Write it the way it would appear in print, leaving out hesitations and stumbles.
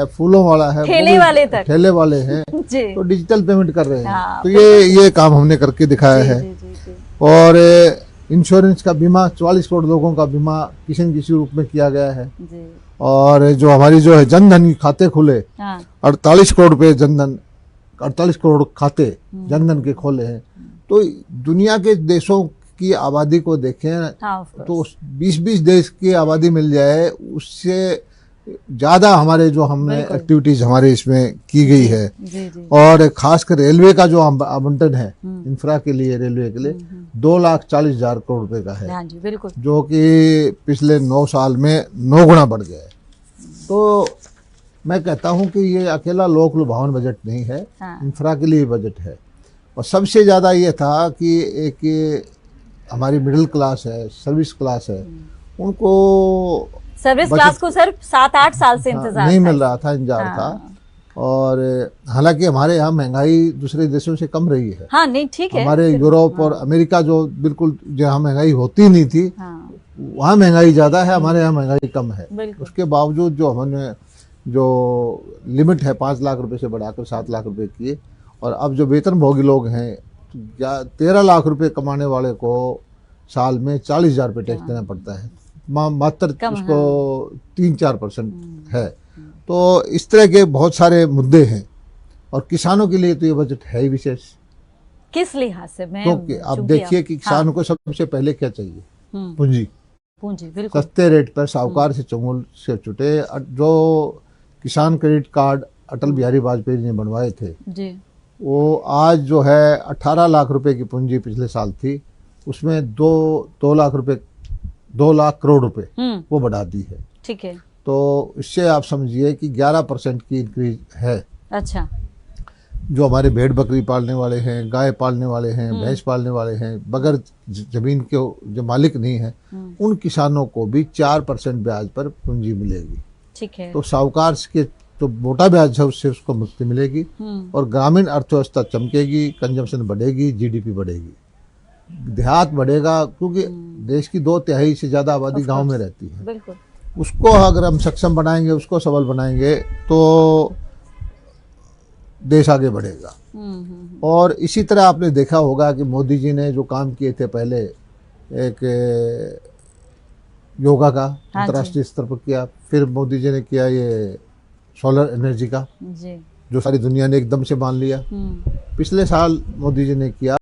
फूलों वाला है, ठेले वाले तक, ठेले वाले हैं जी। तो डिजिटल पेमेंट कर रहे हैं। हाँ, तो ये काम हमने करके दिखाया जी, है। जी, जी, जी। और इंश्योरेंस का बीमा 44 करोड़ लोगों का बीमा किसी न किसी रूप में किया गया है। जी। और जो हमारी जो है जनधन खाते खुले, हाँ। 48 करोड़ रुपए जनधन, 48 करोड़ खाते जनधन के खोले हैं। तो दुनिया के देशों की आबादी को देखें, हाँ, of course। तो 20-20 देश की आबादी मिल जाए, उससे ज्यादा हमारे जो हमने बिल्कुल। एक्टिविटीज हमारे इसमें की गई है। जी, जी। और खासकर रेलवे का जो आवंटन है इंफ्रा के लिए, रेलवे के लिए 2,40,000 करोड़ रुपए का है। हाँ जी, बिल्कुल। जो कि पिछले 9 साल में 9 गुना बढ़ गया है। तो मैं कहता हूं कि ये अकेला लोक लुभावन बजट नहीं है, हाँ। इंफ्रा के लिए बजट है। और सबसे ज़्यादा ये था कि एक हमारी मिडिल क्लास है, सर्विस क्लास है, उनको सर्विस क्लास को सर 7-8 साल से इंतजार नहीं मिल रहा था, इंतजार था। और हालांकि हमारे यहाँ महंगाई दूसरे देशों से कम रही है। हाँ, नहीं ठीक है। हमारे यूरोप और अमेरिका जो बिल्कुल जहाँ महंगाई होती नहीं थी, हाँ। वहाँ महंगाई ज़्यादा है, हमारे यहाँ महंगाई कम है। बिल्कुल। उसके बावजूद जो हमने जो लिमिट है 5 लाख रुपए से बढ़ाकर 7 लाख रुपए की, और अब जो वेतनभोगी लोग हैं, 13 लाख रुपए कमाने वाले को साल में 40,000 रुपये टैक्स देना पड़ता है। मात्र उसको 3-4% है। तो इस तरह के बहुत सारे मुद्दे हैं, और किसानों के लिए तो ये बजट है ही विशेष। किस लिहाज से? मैं तो आप देखिए कि किसानों को सबसे पहले क्या चाहिए? पूंजी। पूंजी, बिल्कुल। सस्ते रेट पर साहूकार से चंगुल से छुटे। जो किसान क्रेडिट कार्ड अटल बिहारी वाजपेयी ने बनवाए थे जी, वो आज जो है 18 लाख रुपए की पूंजी पिछले साल थी, उसमें 2 लाख रुपए, 2 लाख करोड़ रुपए वो बढ़ा दी है। ठीक है। तो इससे आप समझिए कि 11% की इंक्रीज है। अच्छा। जो हमारे भेड़ बकरी पालने वाले हैं, गाय पालने वाले हैं, भैंस पालने वाले हैं, बगैर जमीन के जो मालिक नहीं है, उन किसानों को भी 4% ब्याज पर पूंजी मिलेगी। ठीक है। तो साहूकार के जो मोटा ब्याज है उससे उसको मुक्ति मिलेगी, और ग्रामीण अर्थव्यवस्था चमकेगी, कंजम्पशन बढ़ेगी, जीडीपी बढ़ेगी, देहात बढ़ेगा, क्योंकि देश की 2/3 से ज्यादा आबादी गांव में रहती है। बिल्कुल। उसको अगर हम सक्षम बनाएंगे, उसको सबल बनाएंगे, तो देश आगे बढ़ेगा। और इसी तरह आपने देखा होगा कि मोदी जी ने जो काम किए थे पहले, एक योगा का अंतर्राष्ट्रीय स्तर पर किया, फिर मोदी जी ने किया ये सोलर एनर्जी का, जी। जो सारी दुनिया ने एकदम से मान लिया। पिछले साल मोदी जी ने किया